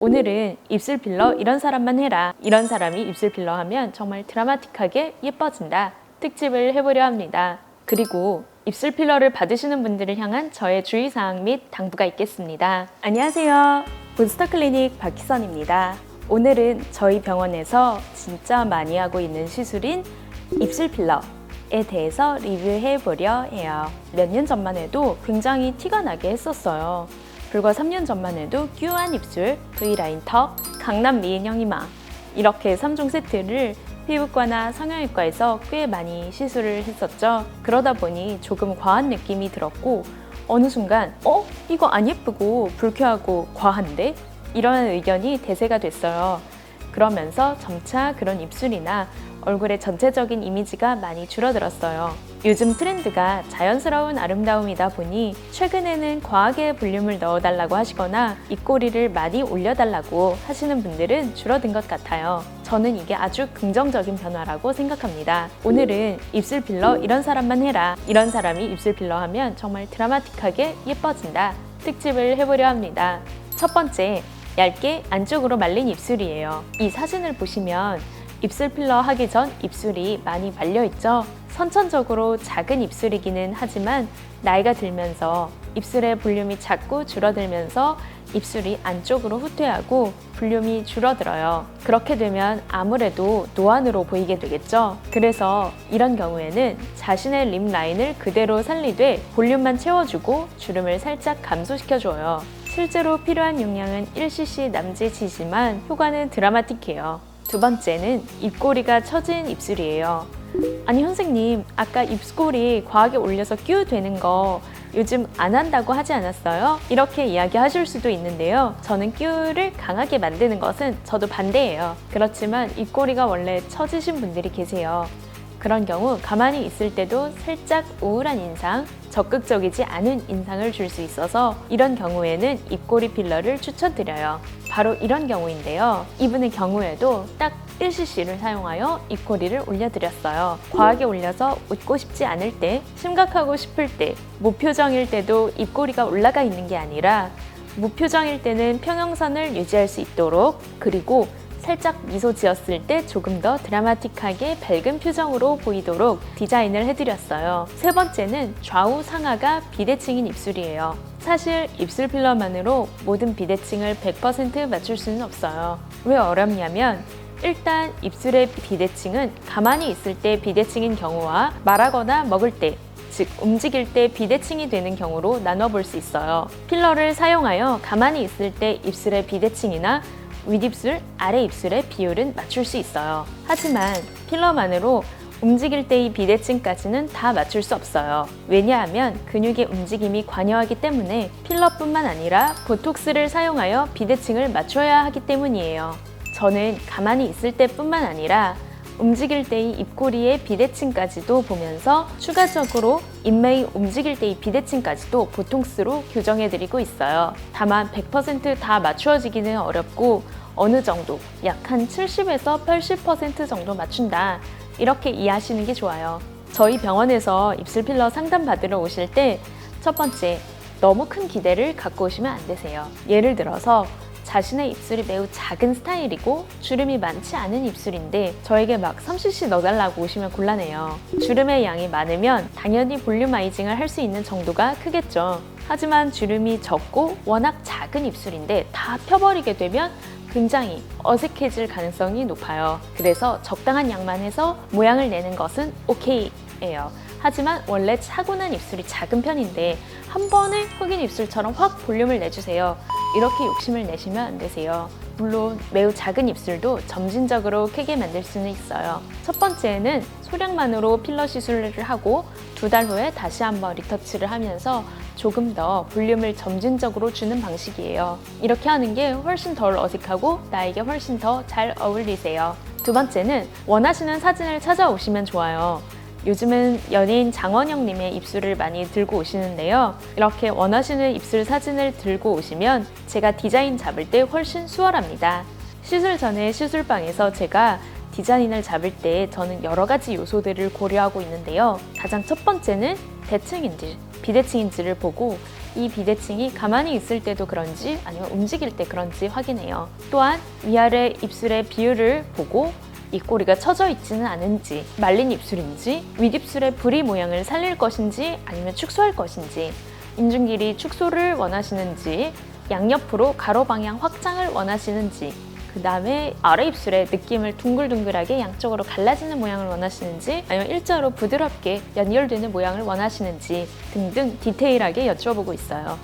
오늘은 입술 필러 이런 사람만 해라. 이런 사람이 입술 필러 하면 정말 드라마틱하게 예뻐진다. 특집을 해보려 합니다. 그리고 입술 필러를 받으시는 분들을 향한 저의 주의사항 및 당부가 있겠습니다. 안녕하세요. 본스타 클리닉 박희선입니다. 오늘은 저희 병원에서 진짜 많이 하고 있는 시술인 입술 필러에 대해서 리뷰해 보려 해요. 몇 년 전만 해도 굉장히 티가 나게 했었어요. 불과 3년 전만 해도 큐한 입술, V라인 턱, 강남 미인형 이마 이렇게 3종 세트를 피부과나 성형외과에서 꽤 많이 시술을 했었죠. 그러다 보니 조금 과한 느낌이 들었고 어느 순간 이거 안 예쁘고 불쾌하고 과한데? 이런 의견이 대세가 됐어요. 그러면서 점차 그런 입술이나 얼굴의 전체적인 이미지가 많이 줄어들었어요. 요즘 트렌드가 자연스러운 아름다움이다 보니 최근에는 과하게 볼륨을 넣어달라고 하시거나 입꼬리를 많이 올려달라고 하시는 분들은 줄어든 것 같아요. 저는 이게 아주 긍정적인 변화라고 생각합니다. 오늘은 입술 필러 이런 사람만 해라. 이런 사람이 입술 필러 하면 정말 드라마틱하게 예뻐진다. 특집을 해보려 합니다. 첫 번째, 얇게 안쪽으로 말린 입술이에요. 이 사진을 보시면 입술 필러 하기 전 입술이 많이 말려있죠? 선천적으로 작은 입술이기는 하지만 나이가 들면서 입술의 볼륨이 자꾸 줄어들면서 입술이 안쪽으로 후퇴하고 볼륨이 줄어들어요. 그렇게 되면 아무래도 노안으로 보이게 되겠죠? 그래서 이런 경우에는 자신의 립 라인을 그대로 살리되 볼륨만 채워주고 주름을 살짝 감소시켜줘요. 실제로 필요한 용량은 1cc 남짓이지만 효과는 드라마틱해요. 두 번째는 입꼬리가 처진 입술이에요. 아니 선생님, 아까 입꼬리 과하게 올려서 큐 되는 거 요즘 안 한다고 하지 않았어요? 이렇게 이야기하실 수도 있는데요. 저는 큐를 강하게 만드는 것은 저도 반대예요. 그렇지만 입꼬리가 원래 처지신 분들이 계세요. 그런 경우 가만히 있을 때도 살짝 우울한 인상, 적극적이지 않은 인상을 줄 수 있어서 이런 경우에는 입꼬리 필러를 추천드려요. 바로 이런 경우인데요. 이분의 경우에도 딱 1cc를 사용하여 입꼬리를 올려드렸어요. 과하게 올려서 웃고 싶지 않을 때, 심각하고 싶을 때, 무표정일 때도 입꼬리가 올라가 있는 게 아니라 무표정일 때는 평형선을 유지할 수 있도록, 그리고 살짝 미소 지었을 때 조금 더 드라마틱하게 밝은 표정으로 보이도록 디자인을 해드렸어요. 세 번째는 좌우 상하가 비대칭인 입술이에요. 사실 입술 필러만으로 모든 비대칭을 100% 맞출 수는 없어요. 왜 어렵냐면 일단 입술의 비대칭은 가만히 있을 때 비대칭인 경우와 말하거나 먹을 때, 즉 움직일 때 비대칭이 되는 경우로 나눠볼 수 있어요. 필러를 사용하여 가만히 있을 때 입술의 비대칭이나 윗입술, 아래입술의 비율은 맞출 수 있어요. 하지만 필러만으로 움직일 때의 비대칭까지는 다 맞출 수 없어요. 왜냐하면 근육의 움직임이 관여하기 때문에 필러뿐만 아니라 보톡스를 사용하여 비대칭을 맞춰야 하기 때문이에요. 저는 가만히 있을 때뿐만 아니라 움직일 때의 입꼬리의 비대칭까지도 보면서 추가적으로 인매의 움직일 때의 비대칭까지도 보톡스로 교정해드리고 있어요. 다만 100% 다 맞추어지기는 어렵고 어느 정도 약 한 70에서 80% 정도 맞춘다. 이렇게 이해하시는 게 좋아요. 저희 병원에서 입술 필러 상담 받으러 오실 때 첫 번째, 너무 큰 기대를 갖고 오시면 안 되세요. 예를 들어서 자신의 입술이 매우 작은 스타일이고 주름이 많지 않은 입술인데 저에게 막 3cc 넣어달라고 오시면 곤란해요. 주름의 양이 많으면 당연히 볼륨아이징을 할 수 있는 정도가 크겠죠. 하지만 주름이 적고 워낙 작은 입술인데 다 펴버리게 되면 굉장히 어색해질 가능성이 높아요. 그래서 적당한 양만 해서 모양을 내는 것은 오케이예요. 하지만 원래 타고난 입술이 작은 편인데 한 번에 흑인 입술처럼 확 볼륨을 내주세요. 이렇게 욕심을 내시면 안 되세요. 물론 매우 작은 입술도 점진적으로 크게 만들 수는 있어요. 첫 번째는 소량만으로 필러 시술을 하고 2달 후에 다시 한번 리터치를 하면서 조금 더 볼륨을 점진적으로 주는 방식이에요. 이렇게 하는 게 훨씬 덜 어색하고 나에게 훨씬 더 잘 어울리세요. 두 번째는 원하시는 사진을 찾아오시면 좋아요. 요즘은 연예인 장원영님의 입술을 많이 들고 오시는데요. 이렇게 원하시는 입술 사진을 들고 오시면 제가 디자인 잡을 때 훨씬 수월합니다. 시술 전에 시술방에서 제가 디자인을 잡을 때 저는 여러 가지 요소들을 고려하고 있는데요. 가장 첫 번째는 대칭인지 비대칭인지를 보고 이 비대칭이 가만히 있을 때도 그런지 아니면 움직일 때 그런지 확인해요. 또한 위아래 입술의 비율을 보고 이 꼬리가 처져 있지는 않은지, 말린 입술인지, 윗입술의 부리 모양을 살릴 것인지 아니면 축소할 것인지, 인중 길이 축소를 원하시는지, 양옆으로 가로 방향 확장을 원하시는지, 그 다음에 아래 입술의 느낌을 둥글둥글하게 양쪽으로 갈라지는 모양을 원하시는지, 아니면 일자로 부드럽게 연결되는 모양을 원하시는지 등등 디테일하게 여쭤보고 있어요.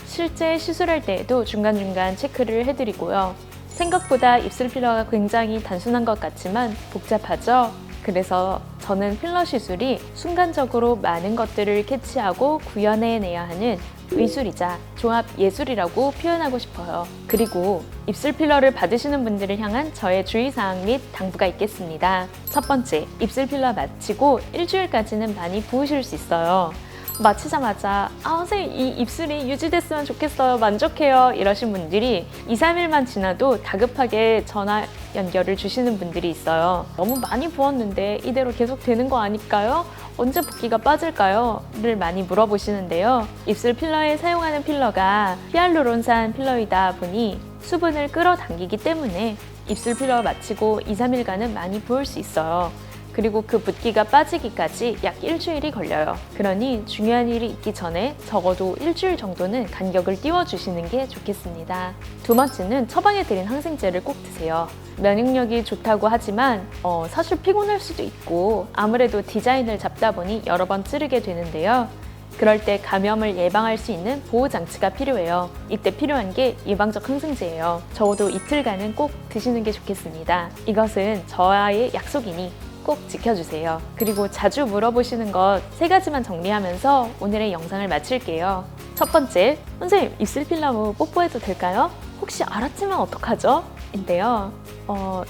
실제 시술할 때에도 중간중간 체크를 해드리고요. 생각보다 입술 필러가 굉장히 단순한 것 같지만 복잡하죠? 그래서 저는 필러 시술이 순간적으로 많은 것들을 캐치하고 구현해내야 하는 의술이자 종합 예술이라고 표현하고 싶어요. 그리고 입술 필러를 받으시는 분들을 향한 저의 주의사항 및 당부가 있겠습니다. 첫 번째, 입술 필러 마치고 일주일까지는 많이 부으실 수 있어요. 마치자마자 선생님 이 입술이 유지됐으면 좋겠어요, 만족해요 이러신 분들이 2-3일만 지나도 다급하게 전화 연결을 주시는 분들이 있어요. 너무 많이 부었는데 이대로 계속 되는 거 아닐까요? 언제 붓기가 빠질까요? 를 많이 물어보시는데요. 입술 필러에 사용하는 필러가 히알루론산 필러이다 보니 수분을 끌어당기기 때문에 입술 필러 마치고 2-3일간은 많이 부을 수 있어요. 그리고 그 붓기가 빠지기까지 약 일주일이 걸려요. 그러니 중요한 일이 있기 전에 적어도 일주일 정도는 간격을 띄워주시는 게 좋겠습니다. 두 번째는 처방해드린 항생제를 꼭 드세요. 면역력이 좋다고 하지만 사실 피곤할 수도 있고 아무래도 디자인을 잡다 보니 여러 번 찌르게 되는데요. 그럴 때 감염을 예방할 수 있는 보호장치가 필요해요. 이때 필요한 게 예방적 항생제예요. 적어도 이틀간은 꼭 드시는 게 좋겠습니다. 이것은 저와의 약속이니 꼭 지켜주세요. 그리고 자주 물어보시는 것 3가지만 정리하면서 오늘의 영상을 마칠게요. 첫 번째, 선생님 입술 필러 후 뽀뽀해도 될까요? 혹시 알았지만 어떡하죠? 인데요.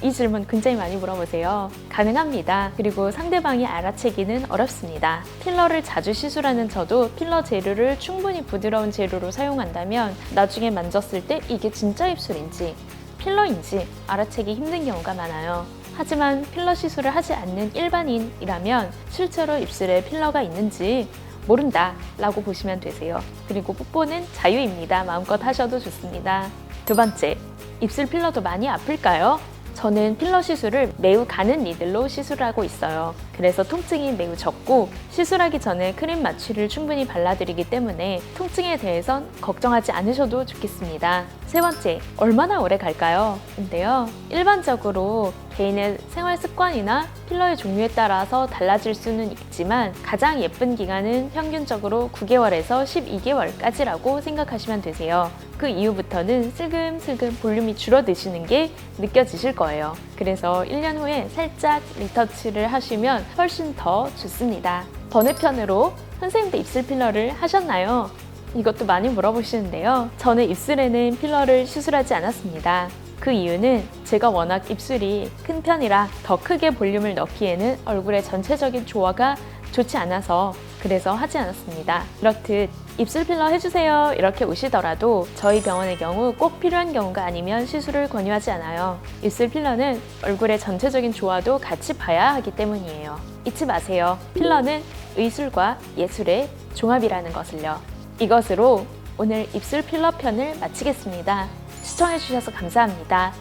이 질문 굉장히 많이 물어보세요. 가능합니다. 그리고 상대방이 알아채기는 어렵습니다. 필러를 자주 시술하는 저도 필러 재료를 충분히 부드러운 재료로 사용한다면 나중에 만졌을 때 이게 진짜 입술인지 필러인지 알아채기 힘든 경우가 많아요. 하지만 필러 시술을 하지 않는 일반인이라면 실제로 입술에 필러가 있는지 모른다 라고 보시면 되세요. 그리고 뽀뽀는 자유입니다. 마음껏 하셔도 좋습니다. 두 번째, 입술 필러도 많이 아플까요? 저는 필러 시술을 매우 가는 니들로 시술하고 있어요. 그래서 통증이 매우 적고 시술하기 전에 크림 마취를 충분히 발라드리기 때문에 통증에 대해선 걱정하지 않으셔도 좋겠습니다. 세 번째, 얼마나 오래 갈까요? 인데요. 일반적으로 개인의 생활 습관이나 필러의 종류에 따라서 달라질 수는 있지만 가장 예쁜 기간은 평균적으로 9개월에서 12개월까지라고 생각하시면 되세요. 그 이후부터는 슬금슬금 볼륨이 줄어드시는 게 느껴지실 거예요. 그래서 1년 후에 살짝 리터치를 하시면 훨씬 더 좋습니다. 번외편으로 선생님도 입술 필러를 하셨나요? 이것도 많이 물어보시는데요. 저는 입술에는 필러를 시술하지 않았습니다. 그 이유는 제가 워낙 입술이 큰 편이라 더 크게 볼륨을 넣기에는 얼굴의 전체적인 조화가 좋지 않아서 그래서 하지 않았습니다. 그렇듯 입술 필러 해주세요 이렇게 오시더라도 저희 병원의 경우 꼭 필요한 경우가 아니면 시술을 권유하지 않아요. 입술 필러는 얼굴의 전체적인 조화도 같이 봐야 하기 때문이에요. 잊지 마세요. 필러는 의술과 예술의 종합이라는 것을요. 이것으로 오늘 입술 필러 편을 마치겠습니다. 시청해주셔서 감사합니다.